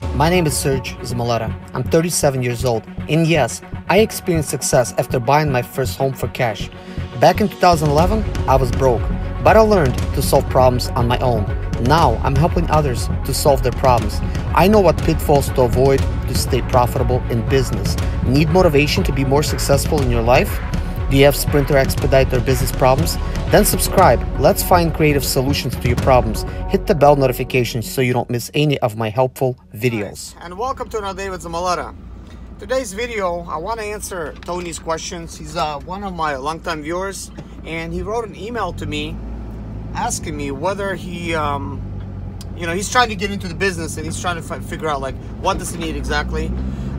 My name is Serge Zimaleta. I'm 37 years old, and yes, I experienced success after buying my first home for cash. Back in 2011, I was broke, but I learned to solve problems on my own. Now, I'm helping others to solve their problems. I know what pitfalls to avoid to stay profitable in business. Need motivation to be more successful in your life? Do you have Sprinter, Expedite, or business problems? Then subscribe. Let's find creative solutions to your problems. Hit the bell notification so you don't miss any of my helpful videos. And welcome to another day with Zimaleta. Today's video, I want to answer Tony's questions. He's one of my longtime viewers, and he wrote an email to me asking me whether he, he's trying to get into the business and he's trying to figure out like what does he need exactly.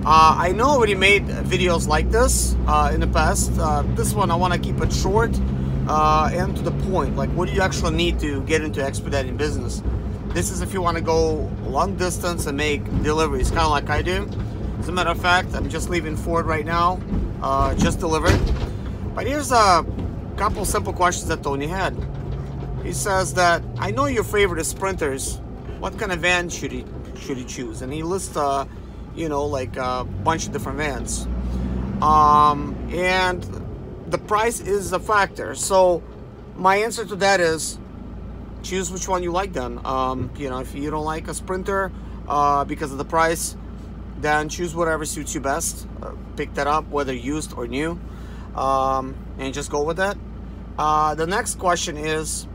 I know I already made videos like this in the past. This one I want to keep it short and to the point. Like, what do you actually need to get into expediting business? This is if you want to go long distance and make deliveries, kind of like I do. As a matter of fact, I'm just leaving Ford right now, just delivered. But here's a couple simple questions that Tony had. He says that, I know your favorite is Sprinters. What kind of van should he choose? And he lists like a bunch of different vans, and the price is a factor. So my answer to that is choose which one you like. Then if you don't like a Sprinter because of the price, then choose whatever suits you best. Pick that up, whether used or new, and just go with that. The next question is,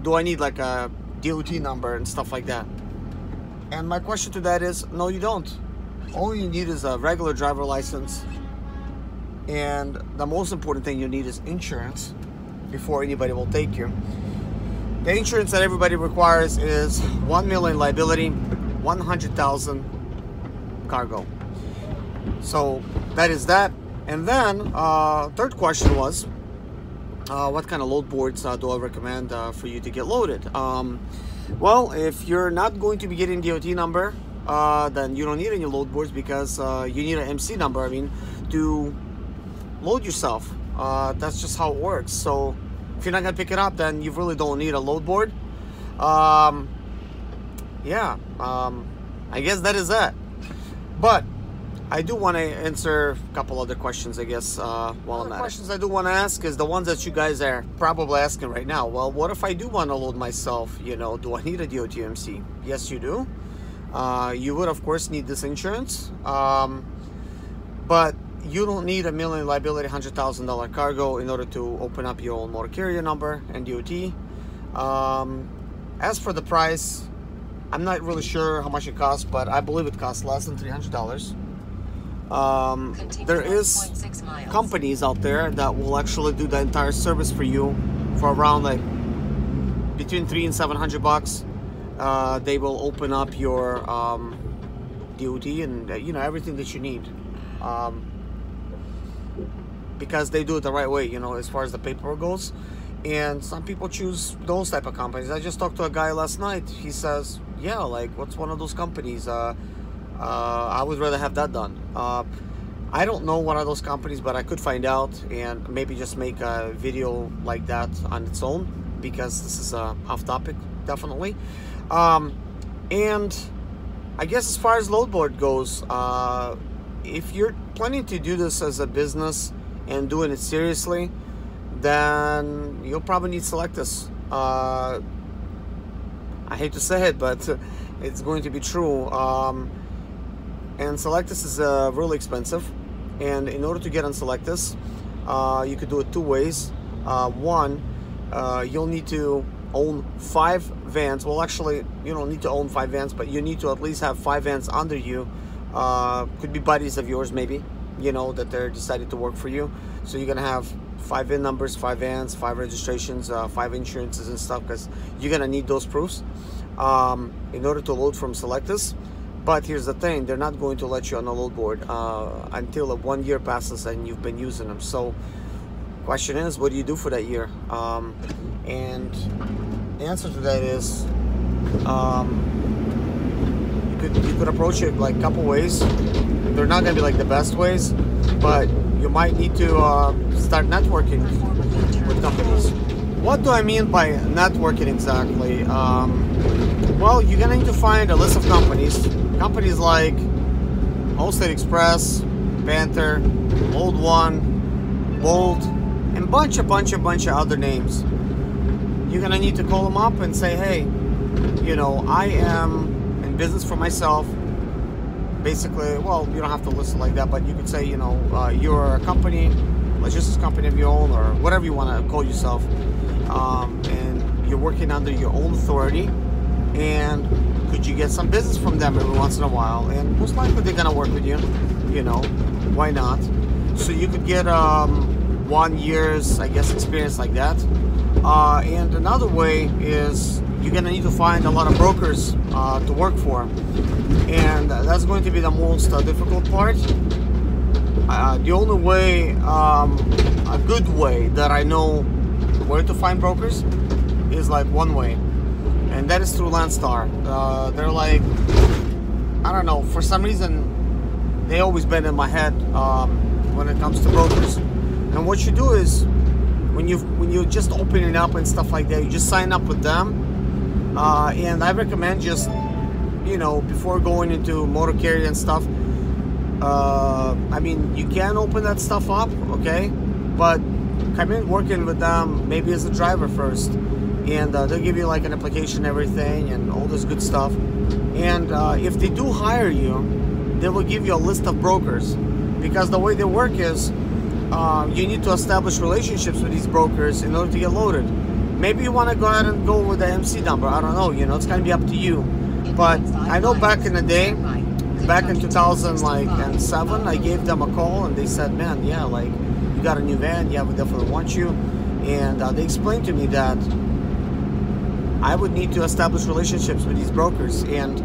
do I need like a DOT number and stuff like that? And my question to that is, no, you don't. All you need is a regular driver license, and the most important thing you need is insurance before anybody will take you. The insurance that everybody requires is $1 million liability, 100,000 cargo. So that is that. And then third question was, what kind of load boards do I recommend for you to get loaded? Well, if you're not going to be getting DOT number, then you don't need any load boards, because you need an MC number, to load yourself. That's just how it works. So if you're not gonna pick it up, then you really don't need a load board. I guess that is that. But I do want to answer a couple other questions, I guess, while I'm at it. Questions I do want to ask is the ones that you guys are probably asking right now. Well, what if I do want to load myself? Do I need a DOT MC? Yes, you do. You would, of course, need this insurance, but you don't need $1 million liability, $100,000 cargo in order to open up your own motor carrier number and DOT. As for the price, I'm not really sure how much it costs, but I believe it costs less than $300. There is companies out there that will actually do the entire service for you for around like between $300 and $700. They will open up your DOT and everything that you need, because they do it the right way, as far as the paperwork goes. And some people choose those type of companies. I just talked to a guy last night. He says, yeah, like, what's one of those companies? I would rather have that done. I don't know one of those companies, but I could find out and maybe just make a video like that on its own, because this is off topic, definitely. And I guess as far as load board goes, if you're planning to do this as a business and doing it seriously, then you'll probably need Selectus. I hate to say it, but it's going to be true. And Selectus is really expensive, and in order to get on Selectus, you could do it two ways. One, you'll need to own 5 vans. Well, actually, you don't need to own 5 vans, but you need to at least have 5 vans under you. Could be buddies of yours, maybe, that they're decided to work for you. So you're gonna have 5 VIN numbers, 5 vans, 5 registrations, 5 insurances and stuff, because you're gonna need those proofs in order to load from Selectus. But here's the thing, they're not going to let you on a load board until 1 year passes and you've been using them. So question is, what do you do for that year? And the answer to that is, you could approach it like a couple ways. They're not gonna be like the best ways, but you might need to start networking with companies. What do I mean by networking exactly? Well, you're gonna need to find a list of companies companies like Allstate Express, Panther, Old One, Bolt, and bunch of other names. You're gonna need to call them up and say, hey, you know, I am in business for myself. Basically, well, you don't have to list it like that, but you could say, you know, you're a company, logistics company of your own, or whatever you want to call yourself, and you're working under your own authority, and could you get some business from them every once in a while? And most likely they're gonna work with you, you know, why not? So you could get 1 year's, I guess, experience like that. And another way is you're gonna need to find a lot of brokers to work for, and that's going to be the most difficult part. The only way, a good way that I know where to find brokers is like one way, and that is through Landstar. They're like, I don't know, for some reason they always been in my head when it comes to brokers. And what you do is when you just open it up and stuff like that, you just sign up with them. And I recommend just, you know, before going into motor carrier and stuff, I mean, you can open that stuff up, okay, but come in working with them maybe as a driver first, and they'll give you like an application, everything, and all this good stuff. And if they do hire you, they will give you a list of brokers, because the way they work is you need to establish relationships with these brokers in order to get loaded. Maybe you want to go ahead and go with the MC number. I don't know, you know, it's going to be up to you. But I know back in the day, back in 2007, I gave them a call and they said, man, yeah, like, you got a new van, yeah, we definitely want you. And they explained to me that I would need to establish relationships with these brokers. And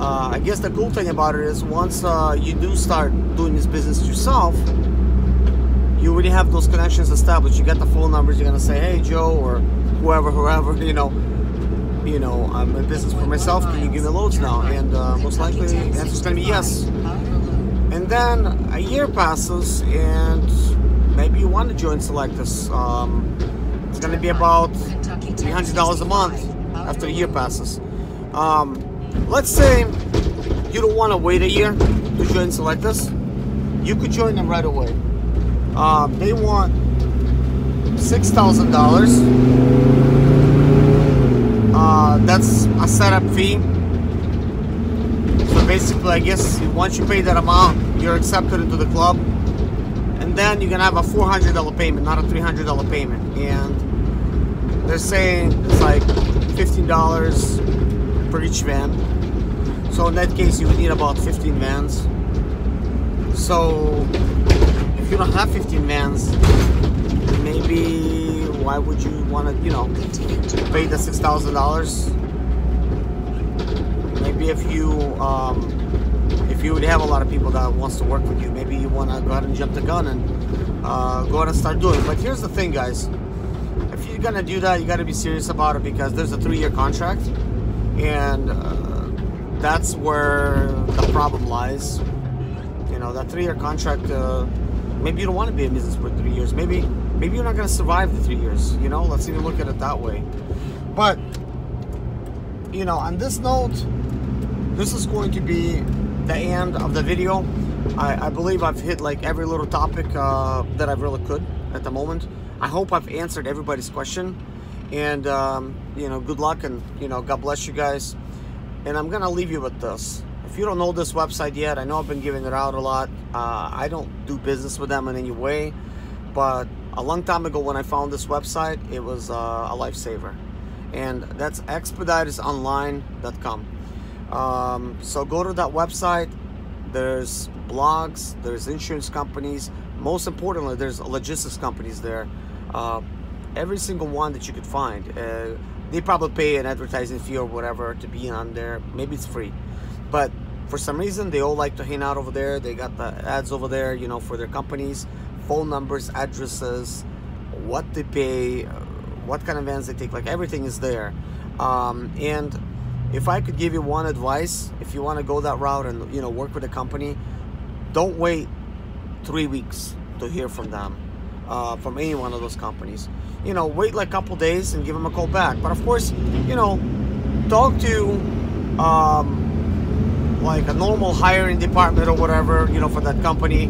I guess the cool thing about it is once you do start doing this business yourself, you already have those connections established. You got the phone numbers. You're gonna say, "Hey, Joe," or whoever, you know, I'm in business for myself. Can you give me loads now? And most likely, the answer's gonna be yes. And then a year passes, and maybe you want to join Selectus. It's gonna be about $300 a month after a year passes. Let's say you don't want to wait a year to join Selectus. You could join them right away. They want $6,000. That's a setup fee. So basically, I guess once you pay that amount, you're accepted into the club. And then you're gonna have a $400 payment, not a $300 payment. And they're saying it's like $15 per each van. So in that case, you would need about 15 vans. So if you don't have 15 vans, maybe why would you want to, you know, pay the $6,000? Maybe if you would have a lot of people that wants to work with you, maybe you want to go ahead and jump the gun and go ahead and start doing it. But here's the thing, guys. If you're gonna do that, you got to be serious about it, because there's a 3-year contract, and that's where the problem lies. You know, that 3-year contract. Maybe you don't want to be in business for 3 years. Maybe you're not going to survive the 3 years. You know, let's even look at it that way. But you know, on this note, this is going to be the end of the video. I believe I've hit like every little topic that I really could at the moment. I hope I've answered everybody's question, and you know, good luck, and you know, God bless you guys. And I'm gonna leave you with this. If you don't know this website yet, I know I've been giving it out a lot. I don't do business with them in any way, but a long time ago when I found this website, it was a lifesaver. And that's expeditesonline.com. So go to that website. There's blogs, there's insurance companies. Most importantly, there's logistics companies there. Every single one that you could find. They probably pay an advertising fee or whatever to be on there. Maybe it's free. But for some reason, they all like to hang out over there. They got the ads over there, you know, for their companies, phone numbers, addresses, what they pay, what kind of vans they take, like everything is there. And if I could give you one advice, if you want to go that route and, you know, work with a company, don't wait 3 weeks to hear from them, from any one of those companies. You know, wait like a couple days and give them a call back. But of course, you know, talk to like a normal hiring department or whatever, you know, for that company.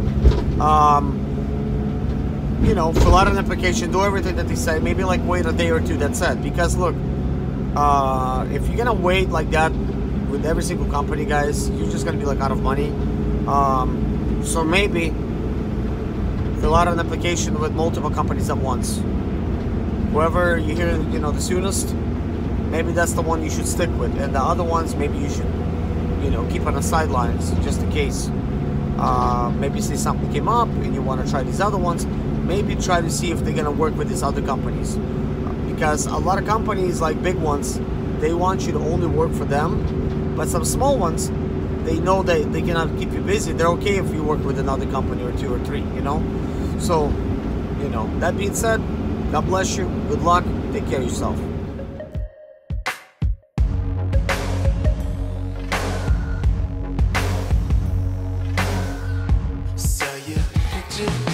You know, fill out an application, do everything that they say. Maybe like wait a day or two. That's it. Because look, if you're gonna wait like that with every single company, guys, you're just gonna be like out of money. So maybe fill out an application with multiple companies at once. Whoever you hear, you know, the soonest, maybe that's the one you should stick with, and the other ones maybe you should, you know, keep on the sidelines just in case. Maybe say something came up and you want to try these other ones. Maybe try to see if they're gonna work with these other companies, because a lot of companies, like big ones, they want you to only work for them, but some small ones, they know that they cannot keep you busy. They're okay if you work with another company or two or three, you know. So, you know, that being said, God bless you, good luck, take care of yourself. Saw your picture